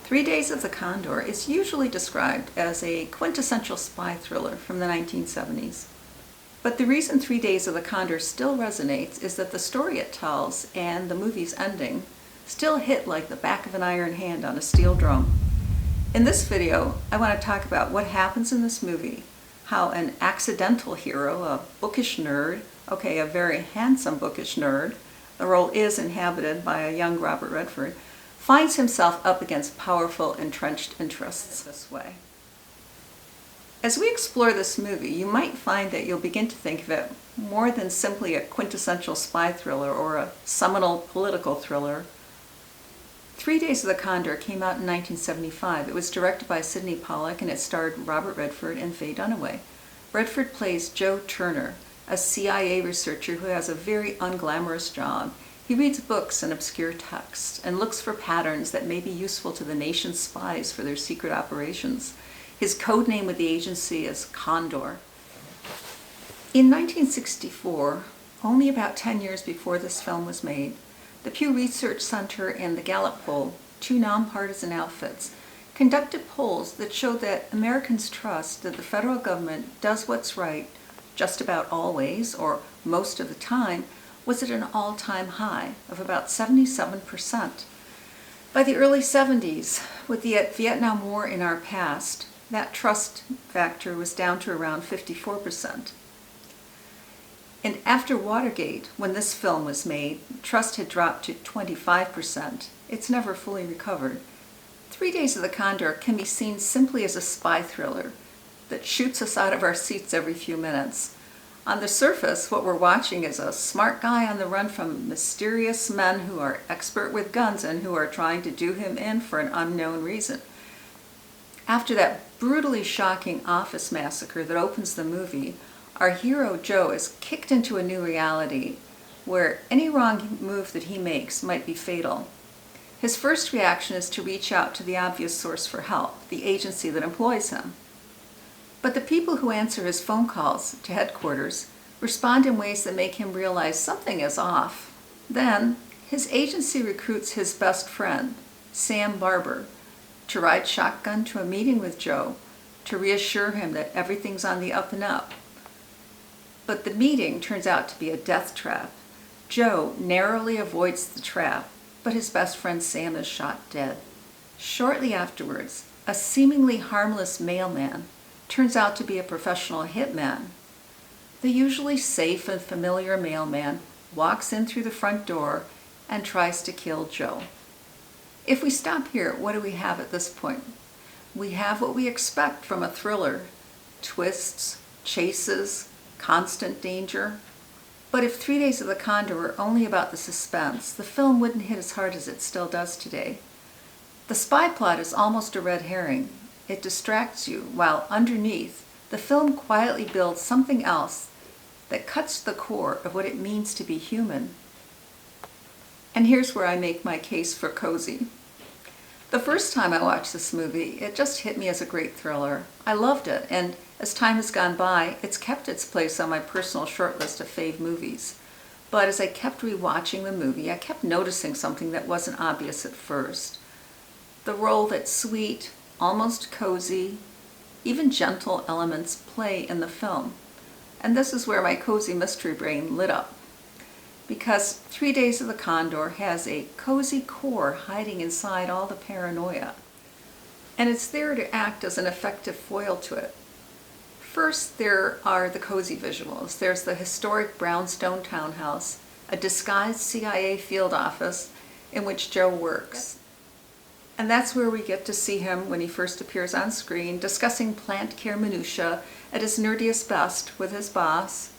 3 Days of the Condor is usually described as a quintessential spy thriller from the 1970s. But the reason 3 Days of the Condor still resonates is that the story it tells and the movie's ending still hit like the back of an iron hand on a steel drum. In this video, I want to talk about what happens in this movie, how an accidental hero, a bookish nerd, a very handsome bookish nerd, the role is inhabited by a young Robert Redford, finds himself up against powerful, entrenched interests this way. As we explore this movie, you might find that you'll begin to think of it more than simply a quintessential spy thriller or a seminal political thriller. 3 Days of the Condor came out in 1975. It was directed by Sidney Pollack and it starred Robert Redford and Faye Dunaway. Redford plays Joe Turner, a CIA researcher who has a very unglamorous job. He reads books and obscure texts and looks for patterns that may be useful to the nation's spies for their secret operations. His code name with the agency is Condor. In 1964, only about 10 years before this film was made, the Pew Research Center and the Gallup poll, two nonpartisan outfits, conducted polls that showed that Americans trust that the federal government does what's right just about always, or most of the time, was at an all-time high of about 77%. By the early 70s, with the Vietnam War in our past, that trust factor was down to around 54%. And after Watergate, when this film was made, trust had dropped to 25%. It's never fully recovered. 3 Days of the Condor can be seen simply as a spy thriller that shoots us out of our seats every few minutes. On the surface, what we're watching is a smart guy on the run from mysterious men who are expert with guns and who are trying to do him in for an unknown reason. After that brutally shocking office massacre that opens the movie, our hero Joe is kicked into a new reality where any wrong move that he makes might be fatal. His first reaction is to reach out to the obvious source for help, the agency that employs him. But the people who answer his phone calls to headquarters respond in ways that make him realize something is off. Then, his agency recruits his best friend, Sam Barber, to ride shotgun to a meeting with Joe to reassure him that everything's on the up and up. But the meeting turns out to be a death trap. Joe narrowly avoids the trap, but his best friend Sam is shot dead. Shortly afterwards, a seemingly harmless mailman turns out to be a professional hitman. The usually safe and familiar mailman walks in through the front door and tries to kill Joe. If we stop here, what do we have at this point? We have what we expect from a thriller: twists, chases, constant danger. But if 3 Days of the Condor were only about the suspense, the film wouldn't hit as hard as it still does today. The spy plot is almost a red herring. It distracts you, while underneath, the film quietly builds something else that cuts to the core of what it means to be human. And here's where I make my case for cozy. The first time I watched this movie, it just hit me as a great thriller. I loved it, and as time has gone by, it's kept its place on my personal short list of fave movies. But as I kept rewatching the movie, I kept noticing something that wasn't obvious at first. The role that sweet, almost cozy, even gentle elements play in the film. And this is where my cozy mystery brain lit up. Because 3 Days of the Condor has a cozy core hiding inside all the paranoia. And it's there to act as an effective foil to it. First, there are the cozy visuals. There's the historic brownstone townhouse, a disguised CIA field office in which Joe works. And that's where we get to see him when he first appears on screen, discussing plant care minutiae at his nerdiest best with his boss.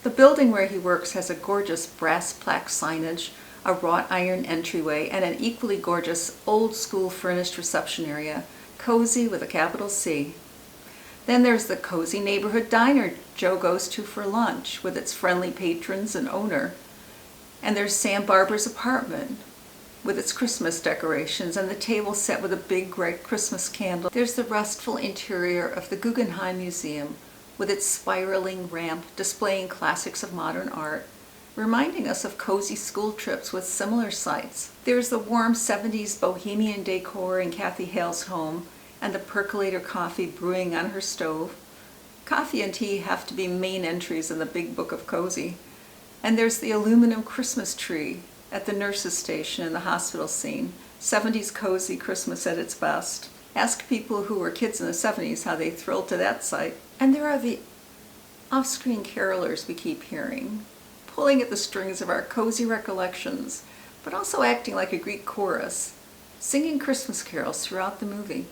The building where he works has a gorgeous brass plaque signage, a wrought iron entryway, and an equally gorgeous old-school furnished reception area, cozy with a capital C. Then there's the cozy neighborhood diner Joe goes to for lunch with its friendly patrons and owner. And there's Sam Barber's apartment with its Christmas decorations and the table set with a big red Christmas candle. There's the restful interior of the Guggenheim Museum with its spiraling ramp displaying classics of modern art. reminding us of cozy school trips with similar sights. There's the warm 70s bohemian decor in Kathy Hale's home and the percolator coffee brewing on her stove. Coffee and tea have to be main entries in the big book of cozy. And there's the aluminum Christmas tree at the nurse's station in the hospital scene. 70s cozy Christmas at its best. Ask people who were kids in the 70s how they thrilled to that sight. And there are the off-screen carolers we keep hearing, pulling at the strings of our cozy recollections, but also acting like a Greek chorus, singing Christmas carols throughout the movie.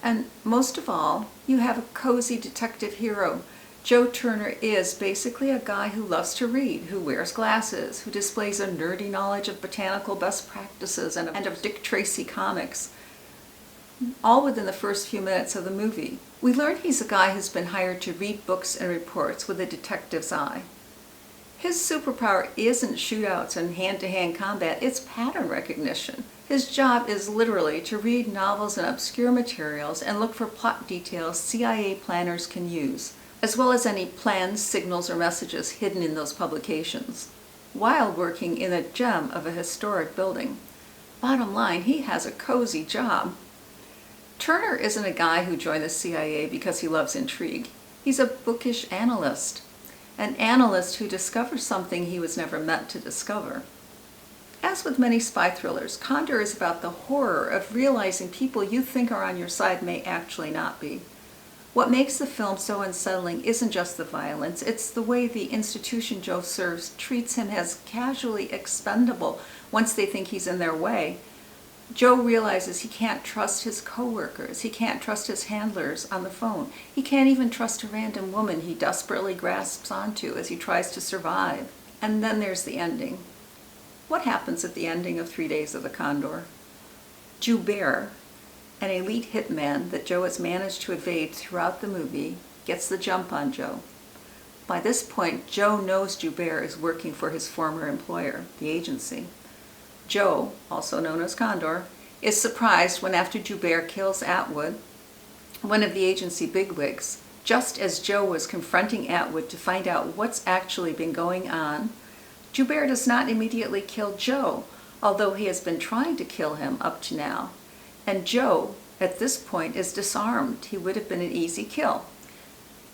And most of all, you have a cozy detective hero. Joe Turner is basically a guy who loves to read, who wears glasses, who displays a nerdy knowledge of botanical best practices and of Dick Tracy comics, all within the first few minutes of the movie. We learn he's a guy who's been hired to read books and reports with a detective's eye. His superpower isn't shootouts and hand-to-hand combat, it's pattern recognition. His job is literally to read novels and obscure materials and look for plot details CIA planners can use, as well as any plans, signals, or messages hidden in those publications, while working in a gem of a historic building. Bottom line, he has a cozy job. Turner isn't a guy who joined the CIA because he loves intrigue. He's a bookish analyst, an analyst who discovers something he was never meant to discover. As with many spy thrillers, Condor is about the horror of realizing people you think are on your side may actually not be. What makes the film so unsettling isn't just the violence, it's the way the institution Joe serves treats him as casually expendable once they think he's in their way. Joe realizes he can't trust his coworkers, he can't trust his handlers on the phone, he can't even trust a random woman he desperately grasps onto as he tries to survive. And then there's the ending. What happens at the ending of 3 Days of the Condor? Joubert, an elite hitman that Joe has managed to evade throughout the movie, gets the jump on Joe. By this point, Joe knows Joubert is working for his former employer, the agency. Joe, also known as Condor, is surprised when after Joubert kills Atwood, one of the agency bigwigs, just as Joe was confronting Atwood to find out what's actually been going on, Joubert does not immediately kill Joe, although he has been trying to kill him up to now. And Joe, at this point, is disarmed. He would have been an easy kill.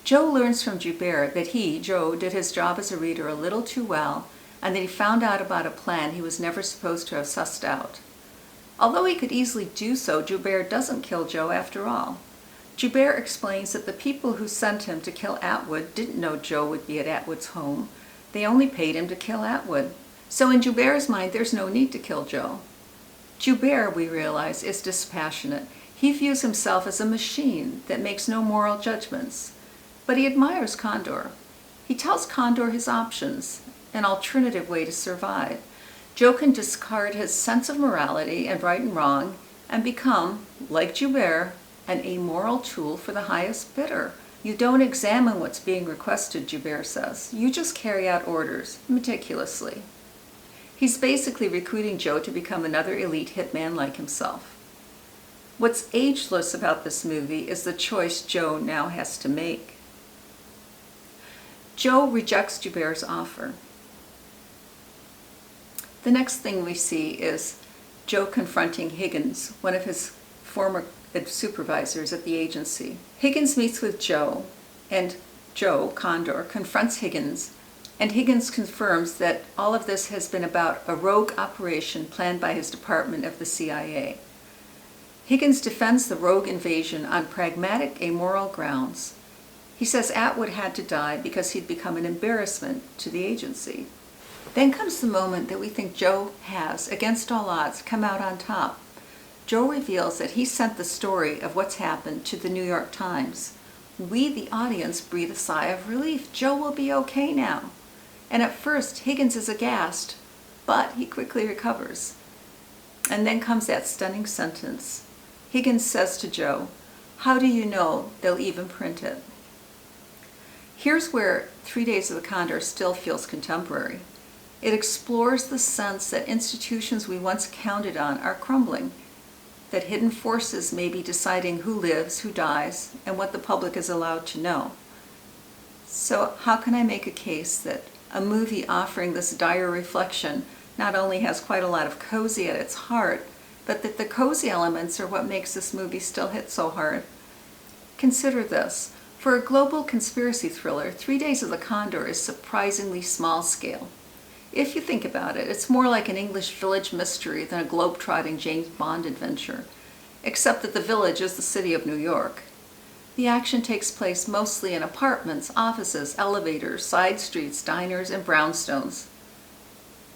Joe learns from Joubert that he, Joe, did his job as a reader a little too well, and that he found out about a plan he was never supposed to have sussed out. Although he could easily do so, Joubert doesn't kill Joe after all. Joubert explains that the people who sent him to kill Atwood didn't know Joe would be at Atwood's home. They only paid him to kill Atwood. So in Joubert's mind, there's no need to kill Joe. Joubert, we realize, is dispassionate. He views himself as a machine that makes no moral judgments. But he admires Condor. He tells Condor his options, an alternative way to survive. Joe can discard his sense of morality and right and wrong and become, like Joubert, an amoral tool for the highest bidder. You don't examine what's being requested, Joubert says. You just carry out orders, meticulously. He's basically recruiting Joe to become another elite hitman like himself. What's ageless about this movie is the choice Joe now has to make. Joe rejects Joubert's offer. The next thing we see is Joe confronting Higgins, one of his former supervisors at the agency. Higgins meets with Joe, and Joe, Condor, confronts Higgins, and Higgins confirms that all of this has been about a rogue operation planned by his department of the CIA. Higgins defends the rogue invasion on pragmatic, amoral grounds. He says Atwood had to die because he'd become an embarrassment to the agency. Then comes the moment that we think Joe has, against all odds, come out on top. Joe reveals that he sent the story of what's happened to the New York Times. We, the audience, breathe a sigh of relief. Joe will be okay now. And at first, Higgins is aghast, but he quickly recovers. And then comes that stunning sentence. Higgins says to Joe, "How do you know they'll even print it?" Here's where 3 Days of the Condor still feels contemporary. It explores the sense that institutions we once counted on are crumbling, that hidden forces may be deciding who lives, who dies, and what the public is allowed to know. So how can I make a case that a movie offering this dire reflection not only has quite a lot of cozy at its heart, but that the cozy elements are what makes this movie still hit so hard. Consider this. For a global conspiracy thriller, 3 Days of the Condor is surprisingly small scale. If you think about it, it's more like an English village mystery than a globe-trotting James Bond adventure, except that the village is the city of New York. The action takes place mostly in apartments, offices, elevators, side streets, diners, and brownstones.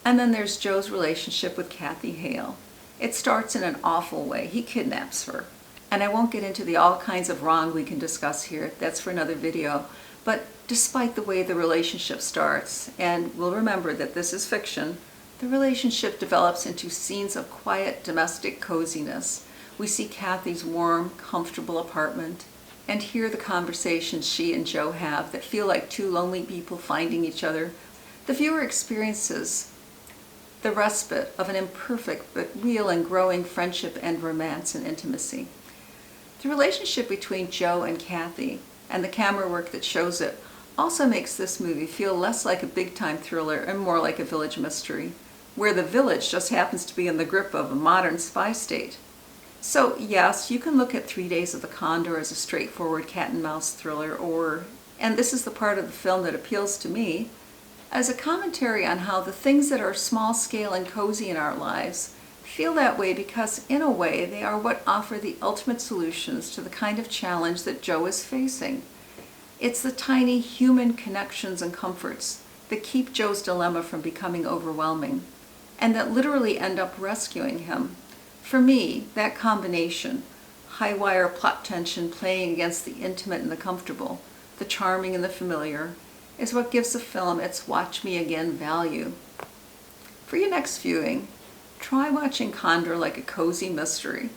And then there's Joe's relationship with Kathy Hale. It starts in an awful way. He kidnaps her. And I won't get into the all kinds of wrong we can discuss here. That's for another video. But despite the way the relationship starts, and we'll remember that this is fiction, the relationship develops into scenes of quiet domestic coziness. We see Kathy's warm, comfortable apartment and hear the conversations she and Joe have that feel like two lonely people finding each other. The viewer experiences the respite of an imperfect but real and growing friendship and romance and intimacy. The relationship between Joe and Kathy and the camera work that shows it also makes this movie feel less like a big-time thriller and more like a village mystery, where the village just happens to be in the grip of a modern spy state. So yes, you can look at 3 Days of the Condor as a straightforward cat-and-mouse thriller, or, and this is the part of the film that appeals to me, as a commentary on how the things that are small-scale and cozy in our lives feel that way because, in a way, they are what offer the ultimate solutions to the kind of challenge that Joe is facing. It's the tiny human connections and comforts that keep Joe's dilemma from becoming overwhelming, and that literally end up rescuing him. For me, that combination, high-wire plot tension playing against the intimate and the comfortable, the charming and the familiar, is what gives the film its watch me again value. For your next viewing, try watching Condor like a cozy mystery.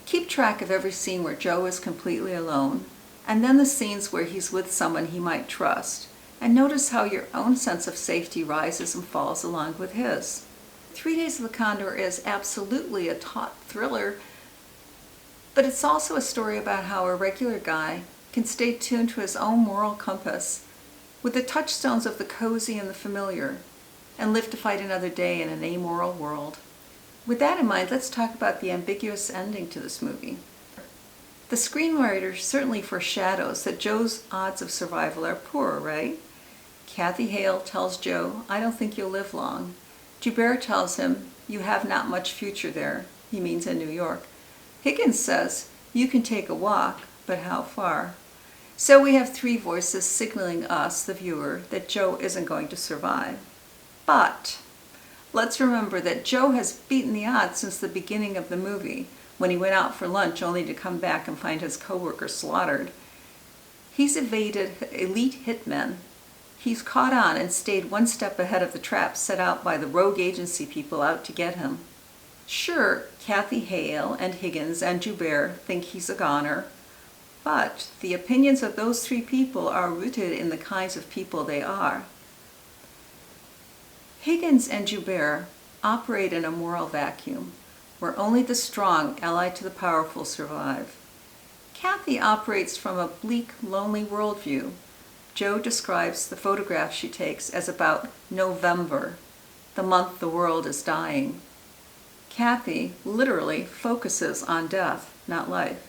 Keep track of every scene where Joe is completely alone, and then the scenes where he's with someone he might trust, and notice how your own sense of safety rises and falls along with his. 3 Days of the Condor is absolutely a taut thriller, but it's also a story about how a regular guy can stay tuned to his own moral compass with the touchstones of the cozy and the familiar, and live to fight another day in an amoral world. With that in mind, let's talk about the ambiguous ending to this movie. The screenwriter certainly foreshadows that Joe's odds of survival are poor, right? Kathy Hale tells Joe, "I don't think you'll live long." Joubert tells him, "You have not much future there." He means in New York. Higgins says, "You can take a walk, but how far?" So we have three voices signaling us, the viewer, that Joe isn't going to survive. But let's remember that Joe has beaten the odds since the beginning of the movie, when he went out for lunch only to come back and find his coworker slaughtered. He's evaded elite hitmen. He's caught on and stayed one step ahead of the trap set out by the rogue agency people out to get him. Sure, Kathy Hale and Higgins and Joubert think he's a goner, but the opinions of those three people are rooted in the kinds of people they are. Higgins and Joubert operate in a moral vacuum, where only the strong allied to the powerful survive. Kathy operates from a bleak, lonely worldview. Joe describes the photograph she takes as about November, the month the world is dying. Kathy literally focuses on death, not life.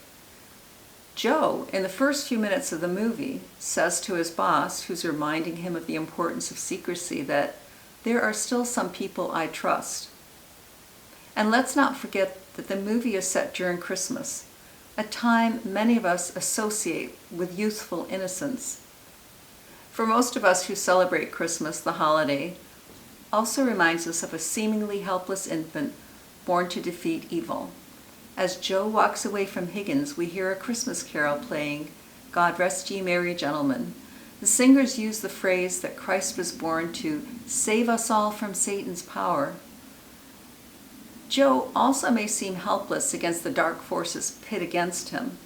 Joe, in the first few minutes of the movie, says to his boss, who's reminding him of the importance of secrecy, that there are still some people I trust. And let's not forget that the movie is set during Christmas, a time many of us associate with youthful innocence. For most of us who celebrate Christmas, the holiday also reminds us of a seemingly helpless infant born to defeat evil. As Joe walks away from Higgins, we hear a Christmas carol playing, "God rest ye merry gentlemen." The singers use the phrase that Christ was born to save us all from Satan's power. Joe also may seem helpless against the dark forces pit against him,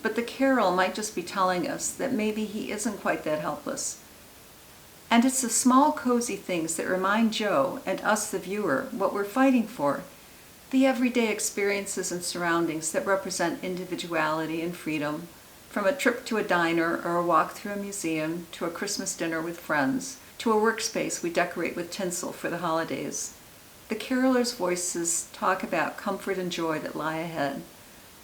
but the carol might just be telling us that maybe he isn't quite that helpless. And it's the small cozy things that remind Joe and us, the viewer, what we're fighting for, the everyday experiences and surroundings that represent individuality and freedom, from a trip to a diner or a walk through a museum to a Christmas dinner with friends, to a workspace we decorate with tinsel for the holidays. The carolers' voices talk about comfort and joy that lie ahead.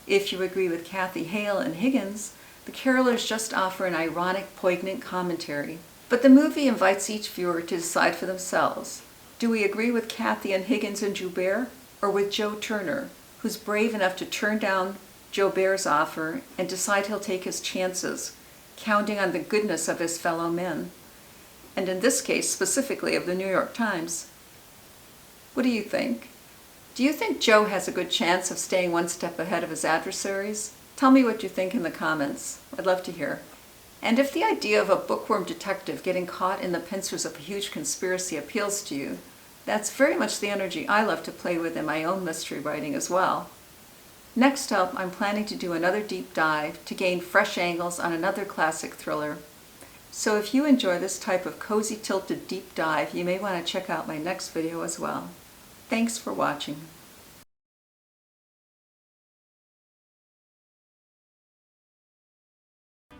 If you agree with Kathy Hale and Higgins, the carolers just offer an ironic, poignant commentary. But the movie invites each viewer to decide for themselves. Do we agree with Kathy and Higgins and Joubert, or with Joe Turner, who's brave enough to turn down Joubert's offer and decide he'll take his chances, counting on the goodness of his fellow men, and in this case specifically of the New York Times? What do you think? Do you think Joe has a good chance of staying one step ahead of his adversaries? Tell me what you think in the comments. I'd love to hear. And if the idea of a bookworm detective getting caught in the pincers of a huge conspiracy appeals to you, that's very much the energy I love to play with in my own mystery writing as well. Next up, I'm planning to do another deep dive to gain fresh angles on another classic thriller. So if you enjoy this type of cozy tilted deep dive, you may want to check out my next video as well. Thanks for watching.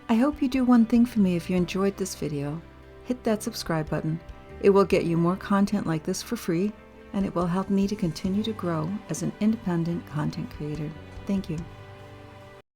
I hope you do one thing for me if you enjoyed this video. Hit that subscribe button. It will get you more content like this for free, and it will help me to continue to grow as an independent content creator. Thank you.